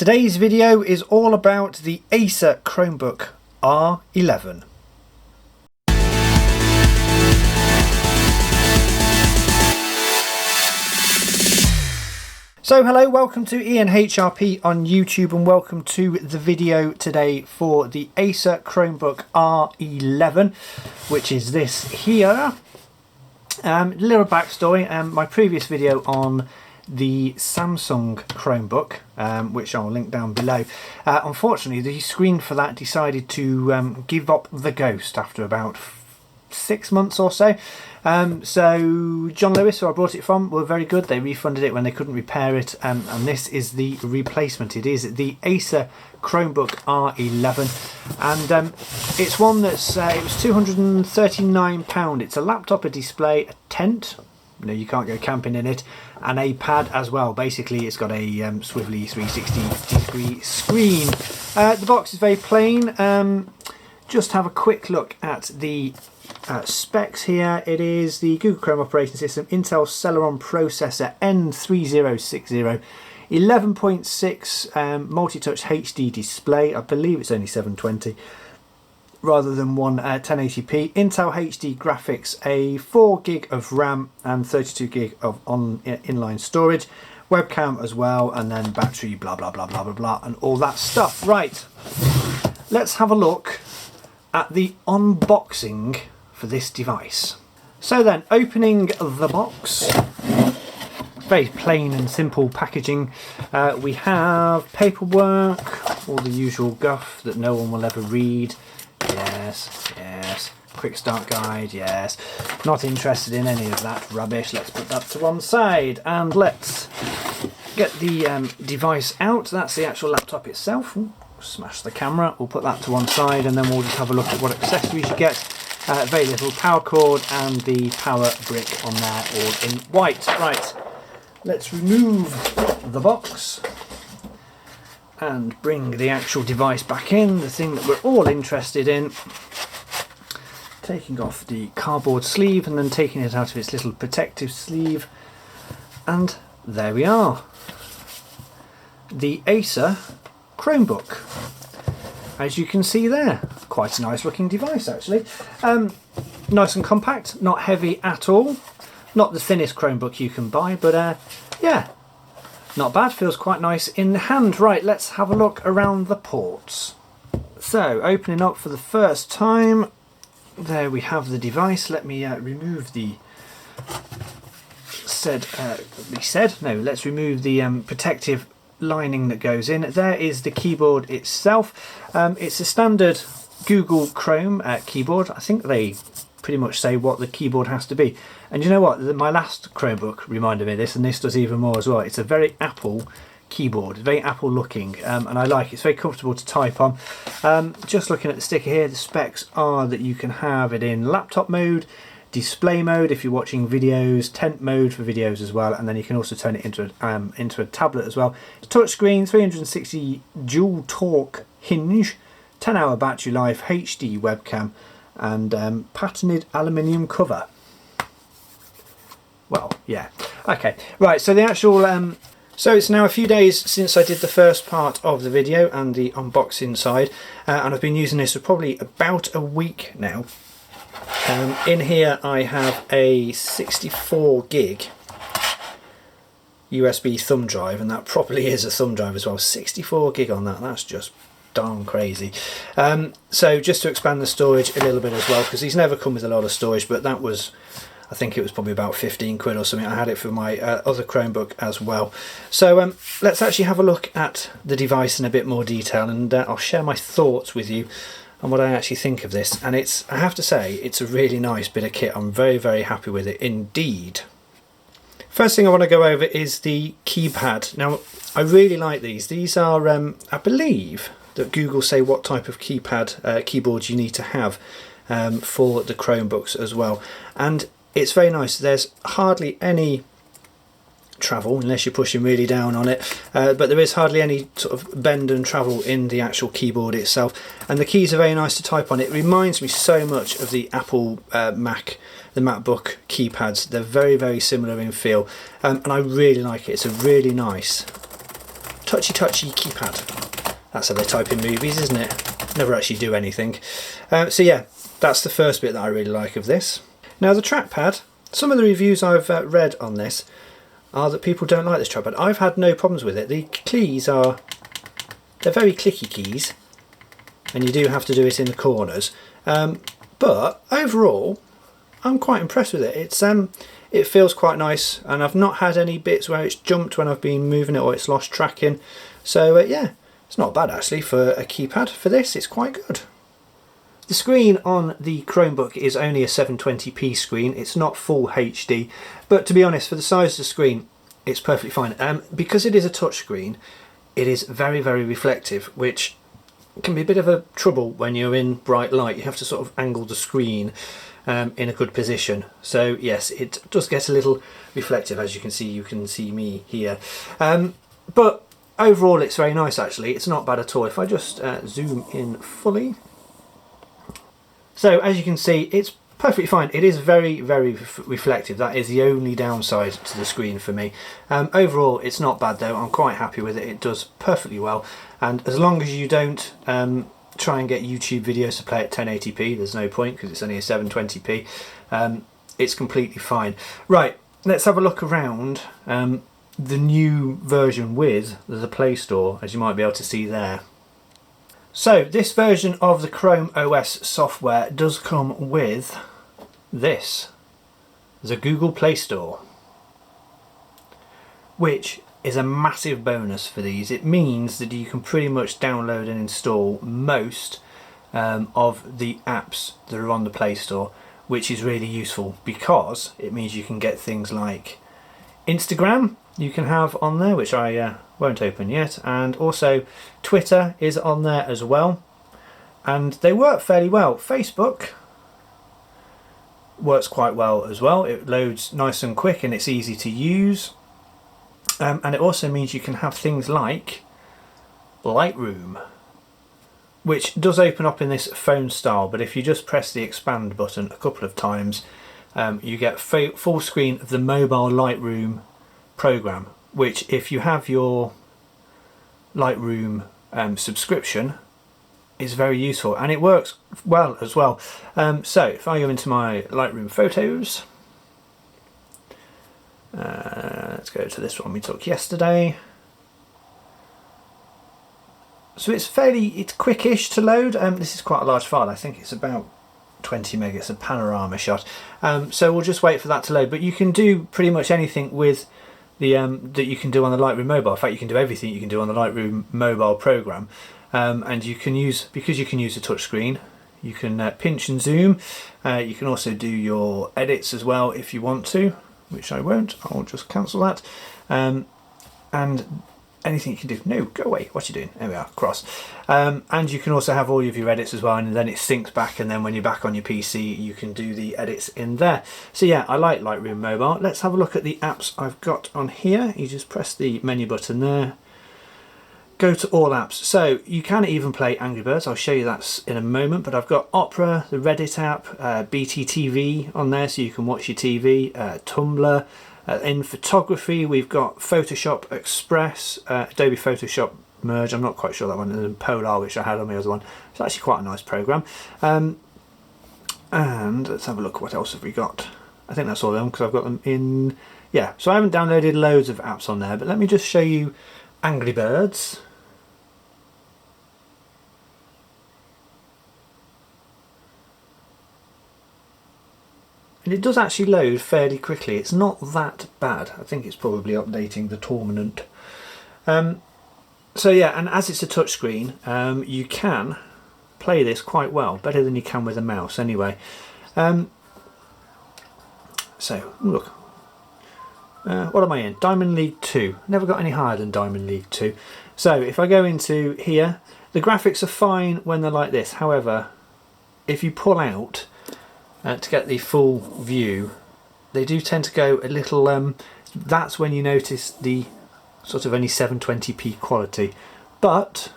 Today's video is all about the Acer Chromebook R11. So hello, welcome to Ian HRP on YouTube and welcome to the video today for the Acer Chromebook R11, which is this here. Little backstory, my previous video on the Samsung Chromebook, which I'll link down below, unfortunately the screen for that decided to give up the ghost after about 6 months or so. So John Lewis, who I bought it from, were very good. They refunded it when they couldn't repair it, and this is the replacement. It is the Acer Chromebook R11, and it's one that's it was £239. It's a laptop, a display, a tent. No, you can't go camping in it, and a pad as well. Basically, it's got a swivelly 360-degree screen. The box is very plain. Just have a quick look at the specs here. It is the Google Chrome operating system, Intel Celeron processor, N3060, 11.6 multi-touch HD display. I believe it's only 720 rather than 1080p. Intel HD graphics, a 4 gig of RAM and 32 gig of inline storage, webcam as well, and then battery, blah blah blah blah blah blah, and all that stuff. Right, let's have a look at the unboxing for this device. So then, opening the box, very plain and simple packaging. We have paperwork, all the usual guff that no one will ever read. Yes. Quick start guide, yes. Not interested in any of that rubbish. Let's put that to one side and let's get the device out. That's the actual laptop itself. Ooh, smash the camera. We'll put that to one side and then we'll just have a look at what accessories you get. Very little power cord and the power brick on there, all in white. Right, let's remove the box and bring the actual device back in, the thing that we're all interested in. Taking off the cardboard sleeve and then taking it out of its little protective sleeve. And there we are. The Acer Chromebook. As you can see there, quite a nice looking device actually. Nice and compact, not heavy at all. Not the thinnest Chromebook you can buy, but yeah, not bad, feels quite nice in the hand. Right, let's have a look around the ports. So, opening up for the first time, there we have the device. Let me remove the let's remove the protective lining that goes in. There is the keyboard itself. It's a standard Google Chrome keyboard. I think they pretty much say what the keyboard has to be. And you know what? My last Chromebook reminded me of this, and this does even more as well. It's a very Apple keyboard, very Apple looking, and I like it. It's very comfortable to type on. Just looking at the sticker here, the specs are that you can have it in laptop mode, display mode if you're watching videos, tent mode for videos as well, and then you can also turn it into a tablet as well. Touchscreen, 360 dual torque hinge, 10-hour battery life, HD webcam, and patented aluminium cover. Well, yeah. Okay, right, so the actual so it's now a few days since I did the first part of the video and the unboxing side, and I've been using this for probably about a week now. In here I have a 64 gig USB thumb drive, and that probably is a thumb drive as well. 64 gig on that, that's just darn crazy. So just to expand the storage a little bit as well, because these never come with a lot of storage, but that was, I think it was probably about 15 quid or something. I had it for my other Chromebook as well. So let's actually have a look at the device in a bit more detail, and I'll share my thoughts with you on what I actually think of this. And it's, I have to say, it's a really nice bit of kit. I'm very, very happy with it indeed. First thing I want to go over is the keypad. Now, I really like these. These are, I believe that Google say what type of keypad, keyboards you need to have for the Chromebooks as well. And it's very nice. There's hardly any travel unless you're pushing really down on it, but there is hardly any sort of bend and travel in the actual keyboard itself, and the keys are very nice to type on. It reminds me so much of the Apple the MacBook keypads. They're very, very similar in feel, and I really like it. It's a really nice touchy keypad. That's how they type in movies, isn't it? Never actually do anything. So yeah, that's the first bit that I really like of this. Now the trackpad, some of the reviews I've read on this are that people don't like this trackpad. I've had no problems with it. The keys they're very clicky keys, and you do have to do it in the corners. But overall, I'm quite impressed with it. It feels quite nice, and I've not had any bits where it's jumped when I've been moving it or it's lost tracking. So yeah, it's not bad actually for a keypad. For this, it's quite good. The screen on the Chromebook is only a 720p screen. It's not full HD, but to be honest, for the size of the screen, it's perfectly fine. Because it is a touch screen, it is very, very reflective, which can be a bit of a trouble when you're in bright light. You have to sort of angle the screen in a good position. So yes, it does get a little reflective, as you can see me here. But overall, it's very nice actually. It's not bad at all. If I just zoom in fully. So as you can see, it's perfectly fine. It is very, very reflective. That is the only downside to the screen for me. Overall, it's not bad though. I'm quite happy with it. It does perfectly well. And as long as you don't try and get YouTube videos to play at 1080p, there's no point because it's only a 720p. It's completely fine. Right, let's have a look around the new version with the Play Store, as you might be able to see there. So this version of the Chrome OS software does come with this, the Google Play Store, which is a massive bonus for these. It means that you can pretty much download and install most of the apps that are on the Play Store, which is really useful because it means you can get things like Instagram you can have on there, which I won't open yet, and also Twitter is on there as well, and they work fairly well. Facebook works quite well as well. It loads nice and quick and it's easy to use, and it also means you can have things like Lightroom, which does open up in this phone style, but if you just press the expand button a couple of times, you get full screen of the mobile Lightroom program, which if you have your Lightroom subscription is very useful, and it works well as well. So if I go into my Lightroom photos, let's go to this one we took yesterday. So it's quickish to load. This is quite a large file. I think it's about 20 meg. It's a panorama shot. So we'll just wait for that to load. But you can do pretty much anything with the that you can do on the Lightroom mobile. In fact, you can do everything you can do on the Lightroom mobile program. And you can use, because you can use a touch screen, you can pinch and zoom. You can also do your edits as well if you want to, which I won't. I'll just cancel that. And anything you can do. No, go away. What are you doing? There we are. Cross. And you can also have all of your edits as well, and then it syncs back, and then when you're back on your PC, you can do the edits in there. So yeah, I like Lightroom Mobile. Let's have a look at the apps I've got on here. You just press the menu button there. Go to all apps. So you can even play Angry Birds. I'll show you that in a moment, but I've got Opera, the Reddit app, BT TV on there so you can watch your TV, Tumblr. In photography, we've got Photoshop Express, Adobe Photoshop Merge. I'm not quite sure that one, and then Polar, which I had on the other one. It's actually quite a nice program. And let's have a look. What else have we got? I think that's all of them because I've got them in. Yeah, so I haven't downloaded loads of apps on there, but let me just show you Angry Birds. And it does actually load fairly quickly. It's not that bad. I think it's probably updating the tournament. So yeah, and as it's a touchscreen, you can play this quite well, better than you can with a mouse anyway. So look, what am I in? Diamond League 2. Never got any higher than Diamond League 2. So if I go into here, the graphics are fine when they're like this. However, if you pull out to get the full view, they do tend to go a little, that's when you notice the sort of only 720p quality, but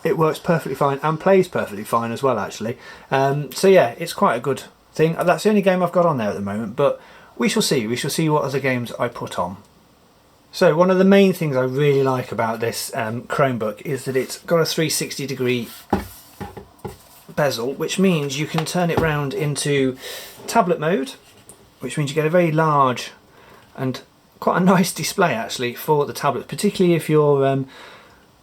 it works perfectly fine and plays perfectly fine as well actually. So yeah, it's quite a good thing. That's the only game I've got on there at the moment, but we shall see what other games I put on. So one of the main things I really like about this Chromebook is that it's got a 360-degree bezel, which means you can turn it round into tablet mode, which means you get a very large and quite a nice display actually for the tablet, particularly if you're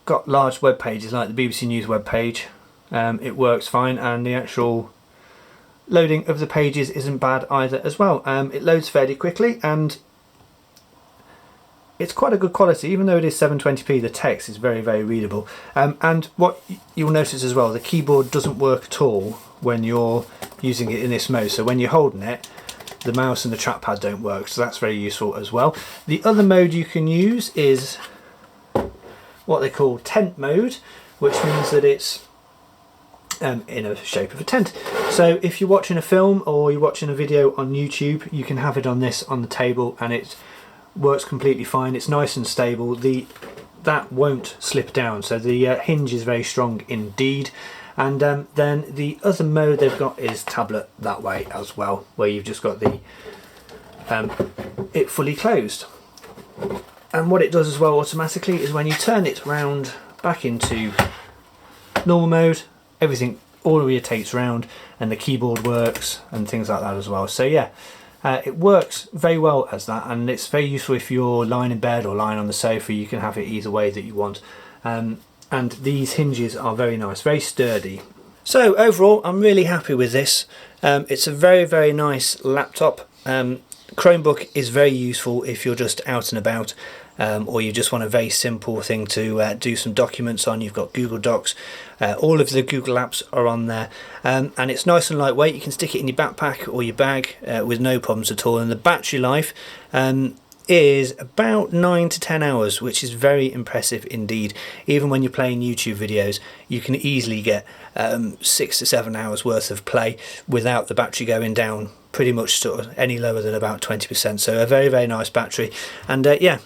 got large web pages like the BBC News web page. It works fine, and the actual loading of the pages isn't bad either as well. It loads fairly quickly, and it's quite a good quality. Even though it is 720p, the text is very, very readable. And what you'll notice as well, the keyboard doesn't work at all when you're using it in this mode. So when you're holding it, the mouse and the trackpad don't work, so that's very useful as well. The other mode you can use is what they call tent mode, which means that it's in a shape of a tent. So if you're watching a film or you're watching a video on YouTube, you can have it on this on the table, and it works completely fine. It's nice and stable. That won't slip down, so the hinge is very strong indeed. And then the other mode they've got is tablet that way as well, where you've just got the it fully closed. And what it does as well automatically is when you turn it round back into normal mode, everything orientates round, and the keyboard works and things like that as well. So yeah, it works very well as that, and it's very useful if you're lying in bed or lying on the sofa. You can have it either way that you want. And these hinges are very nice, very sturdy. So overall, I'm really happy with this. It's a very, very nice laptop. Chromebook is very useful if you're just out and about, or you just want a very simple thing to do some documents on. You've got Google Docs, all of the Google apps are on there, and it's nice and lightweight. You can stick it in your backpack or your bag with no problems at all, and the battery life is about 9 to 10 hours, which is very impressive indeed. Even when you're playing YouTube videos, you can easily get 6 to 7 hours worth of play without the battery going down pretty much sort of any lower than about 20%. So a very, very nice battery, and yeah,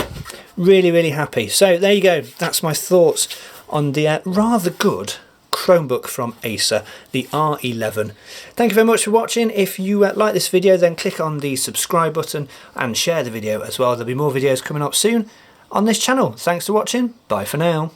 really, really happy. So there you go, that's my thoughts on the rather good Chromebook from Acer, the R11. Thank you very much for watching. If you like this video, then click on the subscribe button and share the video as well. There'll be more videos coming up soon on this channel. Thanks for watching. Bye for now.